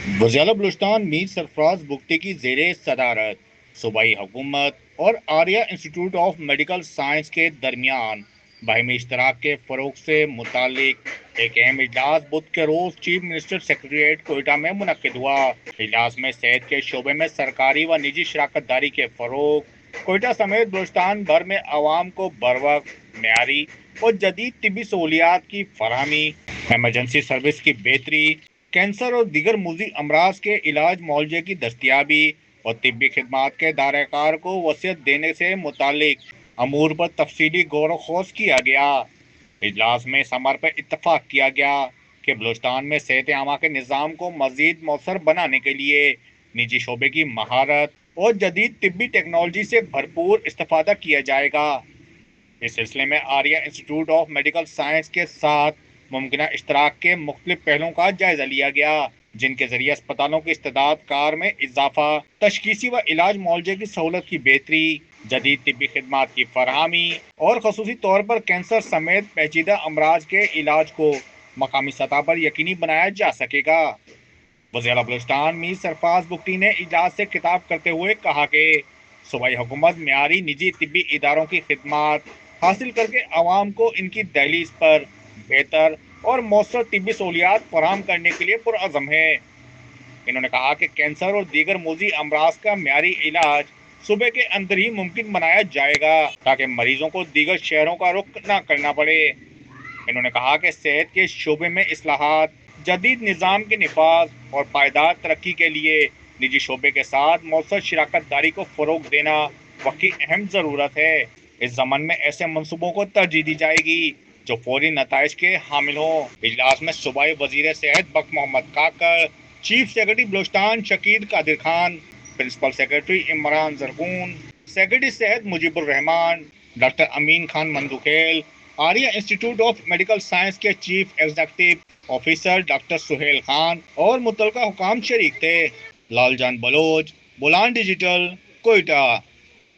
وزیر بلوچستان میر سرفراز بگٹی کی زیر صدارت صوبائی حکومت اور Arya institute of medical science کے درمیان باہمی اشتراک کے فروغ سے متعلق ایک اہم اجلاس بدھ کے روز چیف منسٹر سیکریٹریٹ کوئٹہ میں منعقد ہوا۔ اجلاس میں صحت کے شعبے میں سرکاری و نجی شراکت داری کے فروغ، کوئٹہ سمیت بلوچستان بھر میں عوام کو بروقت معیاری اور جدید طبی سہولیات کی فراہمی، ایمرجنسی سروس کی بہتری، کینسر اور دیگر موذی امراض کے علاج معالجے کی دستیابی اور طبی خدمات کے دائرہ کار کو وسعت دینے سے متعلق امور پر تفصیلی غور و خوض کیا گیا۔ اجلاس میں اس امر پر اتفاق کیا گیا کہ بلوچستان میں صحت عامہ کے نظام کو مزید مؤثر بنانے کے لیے نجی شعبے کی مہارت اور جدید طبی ٹیکنالوجی سے بھرپور استفادہ کیا جائے گا۔ اس سلسلے میں Arya institute of medical science کے ساتھ ممکنہ اشتراک کے مختلف پہلوؤں کا جائزہ لیا گیا، جن کے ذریعے اسپتالوں کی استعداد کار میں اضافہ، تشخیصی و علاج معالجے کی سہولت کی بہتری، جدید طبی خدمات کی فراہمی اور خصوصی طور پر کینسر سمیت پیچیدہ امراض کے علاج کو مقامی سطح پر یقینی بنایا جا سکے گا۔ وزیر بلوچستان میر سرفراز بگٹی نے اجلاس سے خطاب کرتے ہوئے کہا کہ صوبائی حکومت معیاری نجی طبی اداروں کی خدمات حاصل کر کے عوام کو ان کی دہلیز پر بہتر اور مؤثر طبی سہولیات فراہم کرنے کے لیے پرعزم ہے۔ انہوں نے کہا کہ کینسر اور دیگر موذی امراض کا معیاری علاج صوبے کے اندر ہی ممکن بنایا جائے گا تاکہ مریضوں کو دیگر شہروں کا رخ نہ کرنا پڑے۔ انہوں نے کہا کہ صحت کے شعبے میں اصلاحات، جدید نظام کے نفاذ اور پائیدار ترقی کے لیے نجی شعبے کے ساتھ مؤثر شراکت داری کو فروغ دینا وقت کی اہم ضرورت ہے۔ اس ضمن میں ایسے منصوبوں کو ترجیح دی جائے گی جو فوری نتائج کے حامل ہوں۔ اجلاس میں صوبائی وزیر صحت Bakht Muhammad Kakar, chief secretary Balochistan Shakeel Qadir Khan, principal secretary Imran Zarghoon, secretary صحت Mujeeb ur-Rehman, doctor Amin Khan Mandokhel, Aria institute of medical science کے chief executive officer doctor Sohail Khan اور متعلقہ حکام شریک تھے۔ لال جان بلوچ، بولان ڈیجیٹل، کوئٹہ۔